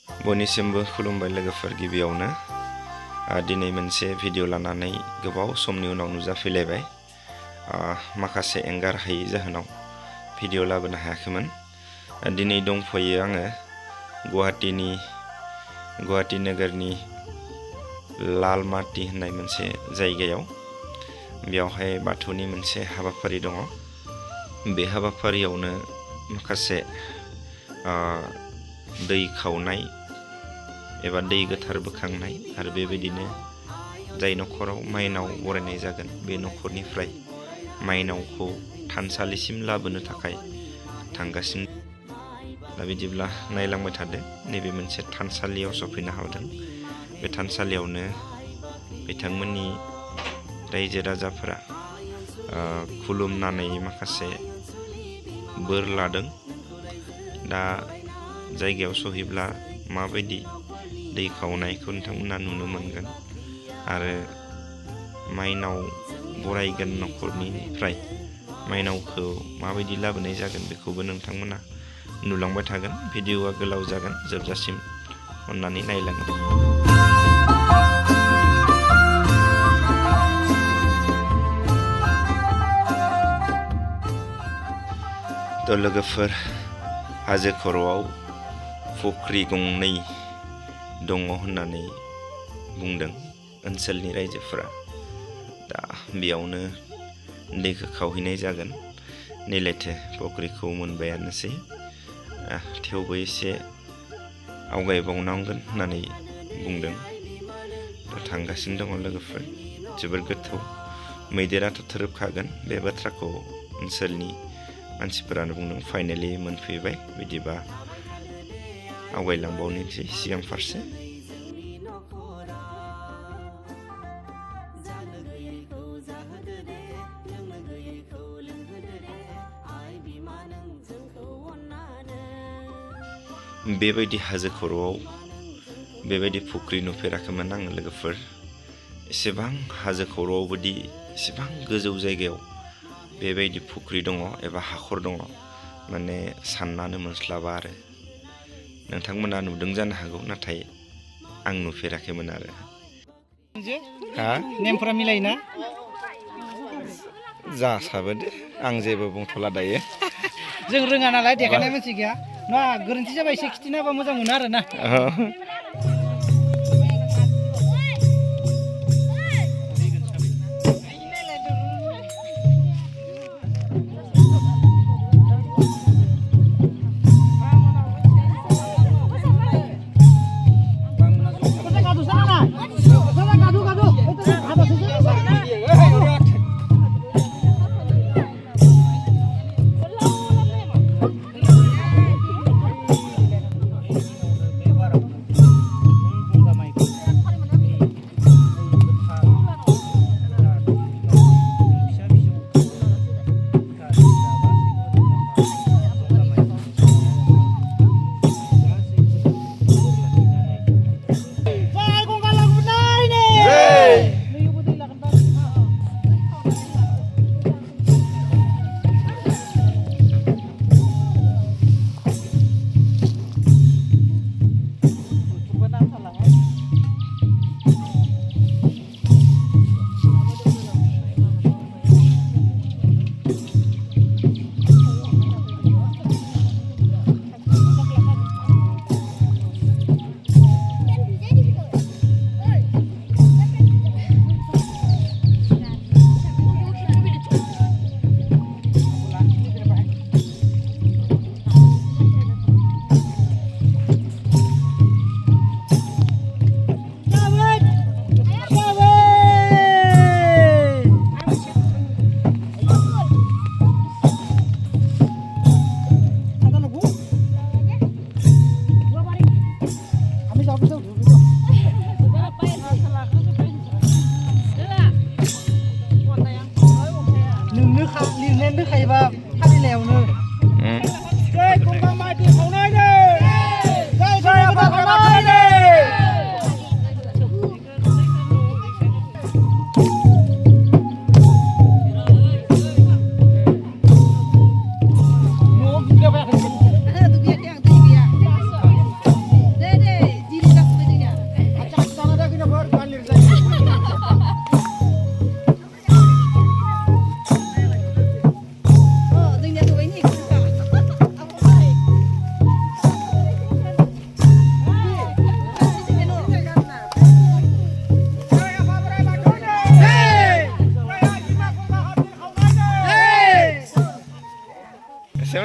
बयनिसिमबो खुलुमबाय लोगोफोर गिबियावनो दिनै मोनसे भिडिअ लानानै गोबाव समनि उनाव नुजाफैलायबाय माखासे एंगार हायै जाहोनाव भिडिअ लाबोनो हायाखैमोन दिनै दंफैयो आङो गुवाहाटी नोगोरनि लालमाटी होननाय मोनसे जायगायाव बेयावहाय बाथौनि मोनसे हाबाफारि दङ बे हाबाफारियावनो माखासे दै खावनाय एबा दै गोथार बोखांनाय आरो बेबायदिनो जाय नखराव माइनाव बरायनाय जागोन बे नखरनिफ्राय माइनावखौ थानसालिसिम लाबोनो थाखाय थांगासिनो दा बिदिब्ला नायलांबाय थादो नैबे मोनसे थानसालियाव सफैनो हादों बे थानसालियावनो बिथांमोननि रायजो राजाफोरा खुलुमनानै माखासे बोर लादों दा जायगायाव सहैब्ला माबायदि दै खावनायखौ नोंथांमोना नुनो मोनगोन आरो माइनाव बरायगोन नखरनिफ्राय माइनावखौ माबायदि लाबोनाय जागोन बेखौबो नोंथांमोना नुलांबाय थागोन भिडिअआ गोलाव जागोन जोबजासिम अन्नानै नायलांदो थ' लोगोफोर हाजो खर'आव फुख्रि गंनै दङ होननानै बुंदों ओनसोलनि रायजोफोरा दा बेयावनो दैखौ खावहैनाय जागोन नैलायथो फुख्रिखौ मोनबायानोसै थेवबो एसे आवगायबावनांगोन होननानै बुंदों थांगासिनो दङ लोगोफोर जोबोर गोथौ मैदेराथ' थोरोबखागोन बे बाथ्राखौ ओनसोलनि मानसिफोरानो बुंदों फाइनालि मोनफैबाय बिदिबा आवगायलांबावनोसै सिगां फारसे बेबायदि हाजो खर'आव बेबायदि फुख्रि नुफेराखैमोन आङो लोगोफोर एसेबां हाजो खर'आवबोदि एसेबां गोजौ जायगायाव बेबायदि फुख्रि दङ एबा हाखर दङ माने साननानो मोनस्लाबा आरो नोंथांमोना नुदों जानो हागौ नाथाय आं नुफेराखैमोन आरो नेमफोरा मिलायोना जासाबो दे आं जेबो बुंथ'ला दायो जों रोङा नालाय देखायनाय मानसि गैया ना गोरोन्थि जाबा एसे खिथिना होबा मोजां मोनो आरो ना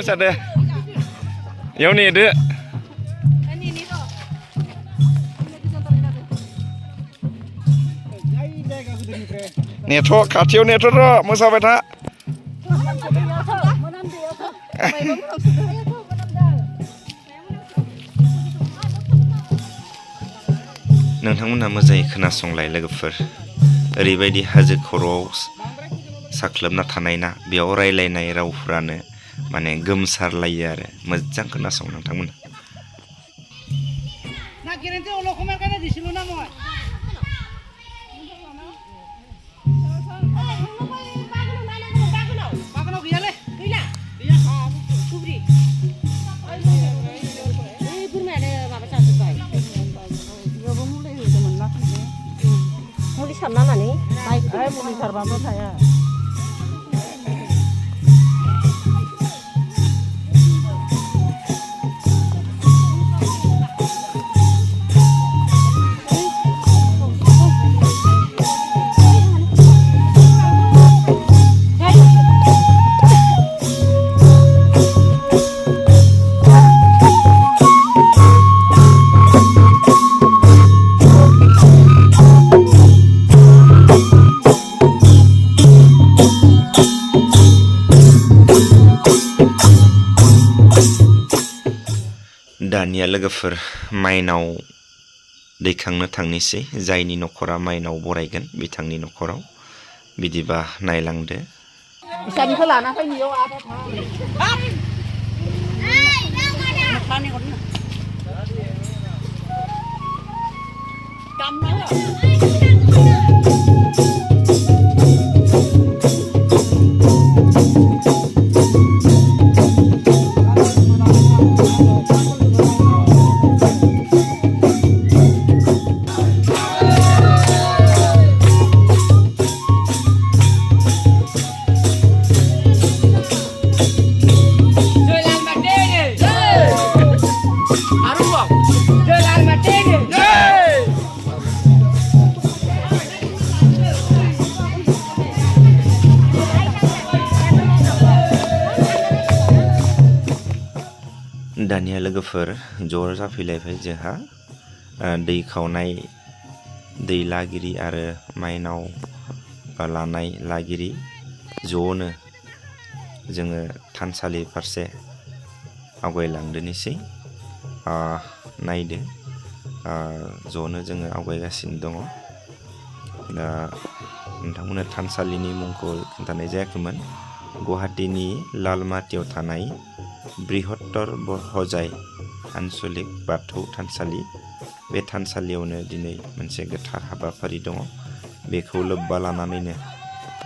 सादे याव नेदो नेथ' खाथियाव नेथ' र' मोसाबाय था नोंथांमोनहा मोजाङै खोनासंलाय लोगोफोर ओरैबायदि हाजो खर'आव साख्लोबना थानाय ना बेयाव रायलायनाय रावफ्रानो माने गोमसारलायो आरो मोजां खोनासं नोंथांमोनहा सारनानै मुलि सारबाबो थाया दानिया लोगोफोर माइनाव दैखांनो थांनोसै जायनि न'खरा माइनाव बरायगोन बिथांनि न'खराव बिदिबा नायलांदो इसानिखौ लाना फैनियाव दानिया लोगोफोर ज' जाफैलायबाय जोंहा दै खावनाय दै लागिरि आरो माइनाव लानाय लागिरि ज'नो जोङो थानसालि फारसे आवगायलांदोनिसै नायदो ज'नो जोङो आवगायगासिनो दङ दा नोंथांमोननो थानसालिनि मुंखौ खोन्थानाय जायाखैमोन गुवाहाटीनि लालमाटियाव थानाय बृहत्तर बरहजाय आनसलिक बाथौ थानसालि बे थानसालियावनो दिनै मोनसे गोथार हाबाफारि दङ बेखौ लोब्बा लानानैनो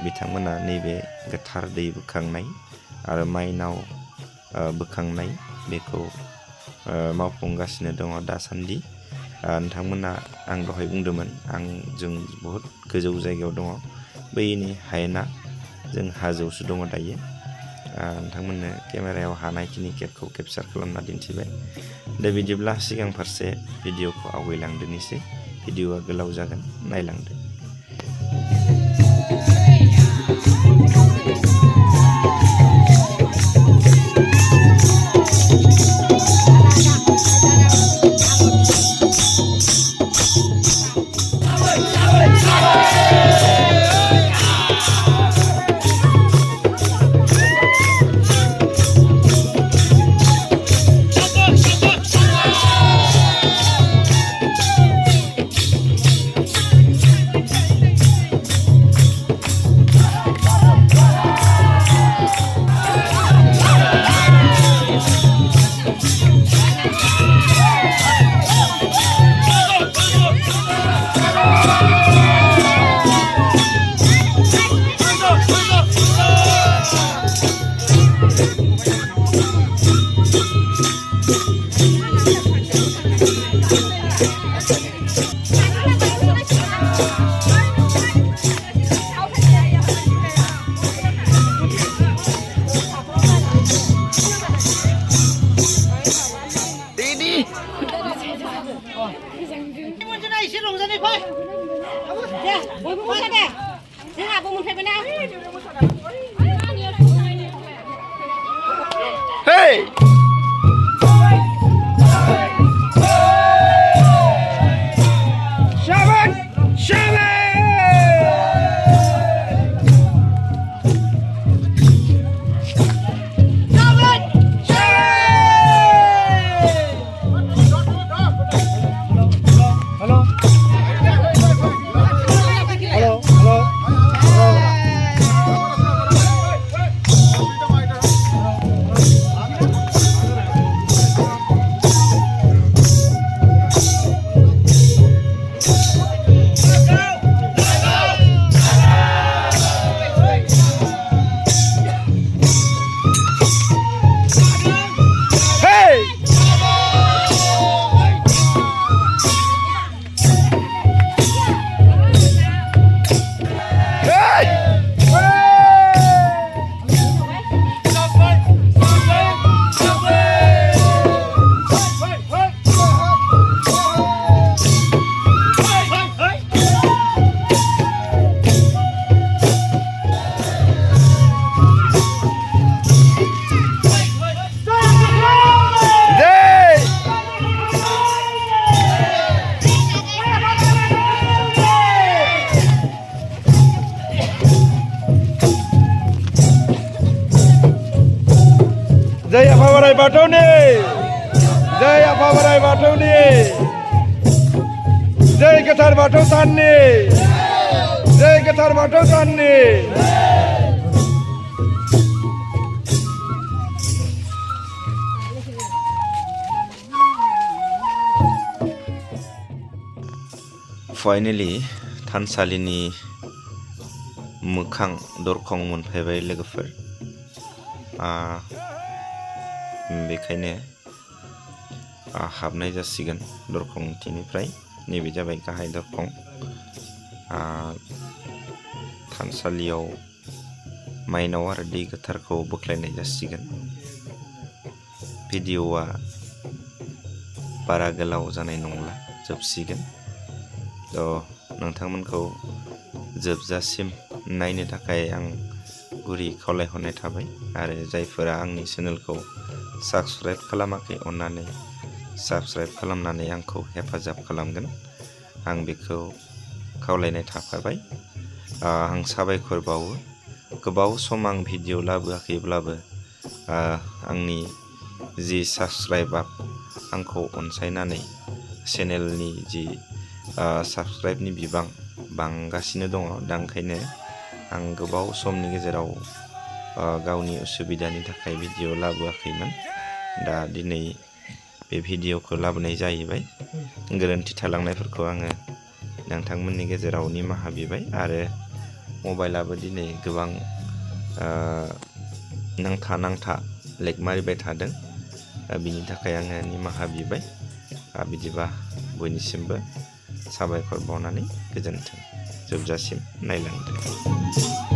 बिथांमोना नैबे गोथार दै बोखांनाय आरो माइनाव बोखांनाय बेखौ मावफुंगासिनो दङ दासान्दि नोंथांमोना आं दहाय बुंदोंमोन जों बहुद गोजौ जायगायाव दङ बैनि हायेना जों हाजोआवसो दङ दायो नोंथांमोननो केमेरायाव हानायखिनि केपखौ केपचार खालामना दिन्थिबाय दा बिदिब्ला सिगां फारसे भिडिअखौ आवगायलांदोनिसै भिडिअआ गोलाव जागोन नायलांदो बाथौ साननि जय गोथार बाथौ साननि फाइनेलि थानसालिनि मोखां दरखं मोनफैबाय लोगोफोर बेखायनो हाबनाय जासिगोन दरखंथिनिफ्राय नैबे जाबाय गाहाय दरखं थानसालियाव माइनाव आरो दै गोथारखौ बोख्लायनाय जासिगोन भिडिअआ बारा गोलाव जानाय नंला जोबसिगोन नोंथांमोनखौ जोबजासिम नायनो थाखाय आं गुरै खावलायहरनाय थाबाय आरो जायफोरा आंनि चेनेलखौ साबस्क्राइब खालामाखै अन्नानै साबस्क्राइब खालामनानै आंखौ हेफाजाब खालामगोन आं बेखौ खावलायनाय थाफाबाय आं साबायखर बावो गोबाव सम आं भिडिअ लाबोआखैब्लाबो आंनि जि साबस्क्राइबार आंखौ अनसायनानै चेनेलनि जि साबस्क्राइबनि बिबां बांगासिनो दङ दा ओंखायनो आं गोबाव समनि गेजेराव गावनि उसुबिदानि थाखाय भिडिअ लाबोआखैमोन दा दिनै बे भिडिअखौ लाबोनाय जाहैबाय गोरोन्थि थालांनायफोरखौ आङो नोंथांमोननि गेजेराव निमाहा बिबाय आरो मबाइलाबो दिनै गोबां नांथा लेक मारिबाय थादों बिनि थाखाय आङो निमाहा बिबाय बिदिबा बयनिसिमबो साबायखर बावनानै गोजोन्थों जोबजासिम नायलांदो